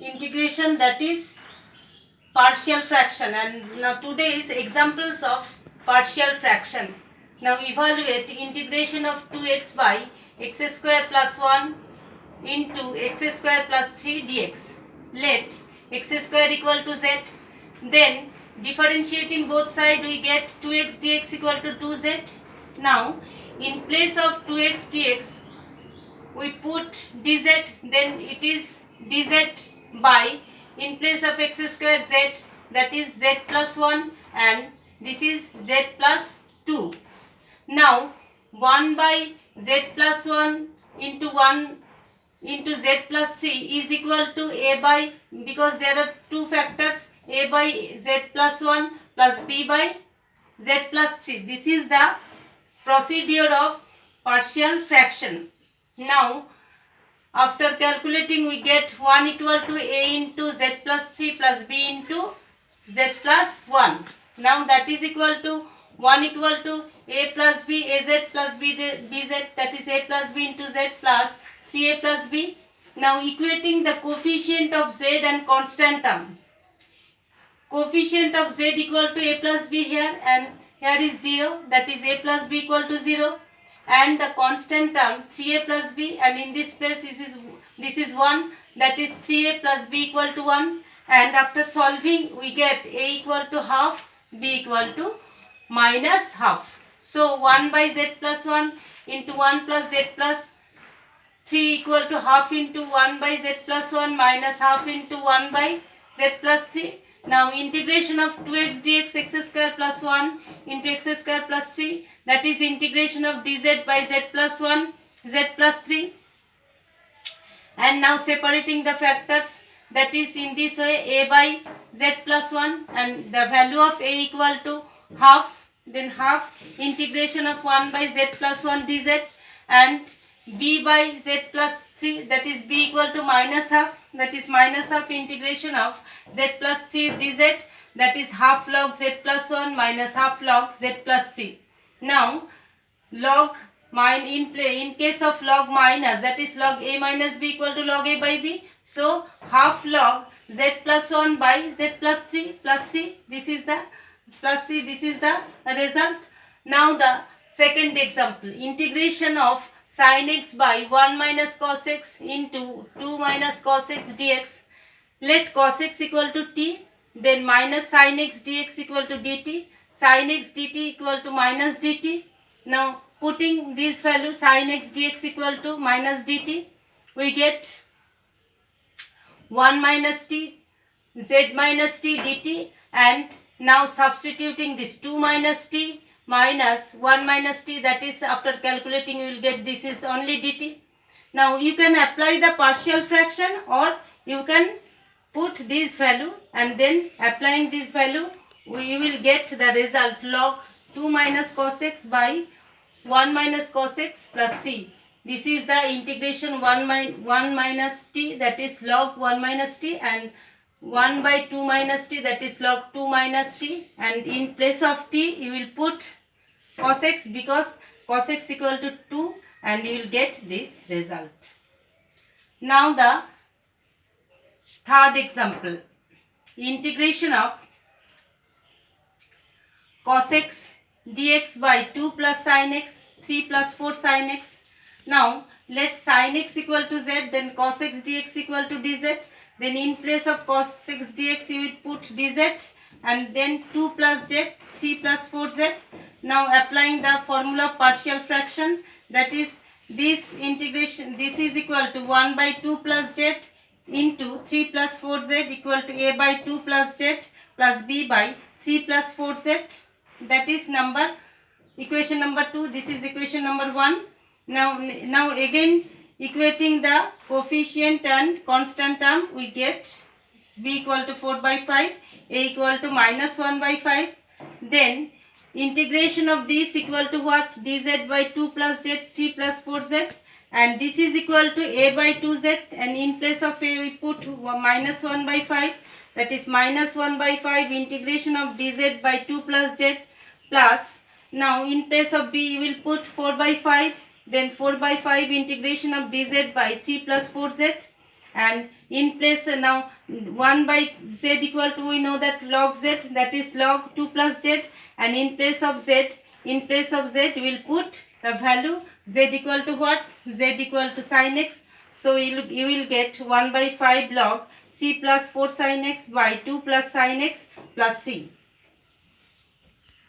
integration, that is partial fraction. And now today is examples of partial fraction. Now evaluate integration of 2x by x square plus 1 into x square plus 3 dx. Let x square equal to z. Then differentiating both sides we get 2x dx equal to 2z. Now in place of 2x dx we put dz, then it is dz by, in place of x square z, that is z plus 1, and this is z plus 2. Now 1 by z plus 1 into 1 into z plus 3 is equal to a by, because there are two factors, a by z plus 1 plus b by z plus 3. This is the procedure of partial fraction. Now after calculating we get 1 equal to a into z plus 3 plus b into z plus 1. Now that is equal to 1 equal to a plus b, az plus bz, that is a plus b into z plus 3a plus b. Now equating the coefficient of z and constant term. Coefficient of z equal to a plus b here, and here is 0, that is a plus b equal to 0, and the constant term 3a plus b, and in this place this is 1, that is 3a plus b equal to 1, and after solving we get a equal to half, b equal to minus half. So 1 by z plus 1 into 1 plus z plus 3 equal to half into 1 by z plus 1 minus half into 1 by z plus 3. Now integration of 2x dx x square plus 1 into x square plus 3, that is integration of dz by z plus 1 z plus 3. And now separating the factors, that is in this way a by z plus 1, and the value of a equal to half, then half integration of 1 by z plus 1 dz, and b by z plus 3, that is b equal to minus half, that is minus half integration of z plus 3 dz, that is half log z plus 1 minus half log z plus 3. Now log in case of log minus, that is log a minus b equal to log a by b, so half log z plus 1 by z plus 3 plus c, this is the plus c, this is the result. Now the second example, integration of sin x by 1 minus cos x into 2 minus cos x dx. Let cos x equal to t, then minus sin x dx equal to dt, sin x dt equal to minus dt. Now putting this value sin x dx equal to minus dt, we get 1 minus t z minus t dt, and now substituting this 2 minus t minus 1 minus t, that is after calculating you will get this is only dt. Now you can apply the partial fraction, or you can put this value, and then applying this value you will get the result log 2 minus cos x by 1 minus cos x plus c. This is the integration 1 minus t, that is log 1 minus t, and 1 by 2 minus t, that is log 2 minus t, and in place of t you will put cos x, because cos x equal to 2, and you will get this result. Now the third example, integration of cos x dx by 2 plus sin x, 3 plus 4 sin x. Now let sin x equal to z, then cos x dx equal to dz, then in place of cos x dx you will put dz, and then 2 plus z, 3 plus 4z. Now applying the formula of partial fraction, that is this integration, this is equal to 1 by 2 plus z into 3 plus 4z equal to a by 2 plus z plus b by 3 plus 4z, that is equation number 2, this is equation number 1. Now again equating the coefficient and constant term, we get b equal to 4 by 5, a equal to minus 1 by 5, then integration of this equal to what, dz by 2 plus z, 3 plus 4z, and this is equal to a by 2z, and in place of a we put minus 1 by 5, that is minus 1 by 5 integration of dz by 2 plus z, plus now in place of b you will put 4 by 5, then 4 by 5 integration of dz by 3 plus 4z, and in place now 1 by z equal to, we know that log z, that is log 2 plus z, and in place of z we will put the value z equal to what? Z equal to sin x. So you will get 1 by 5 log 3 plus 4 sin x by 2 plus sin x plus c.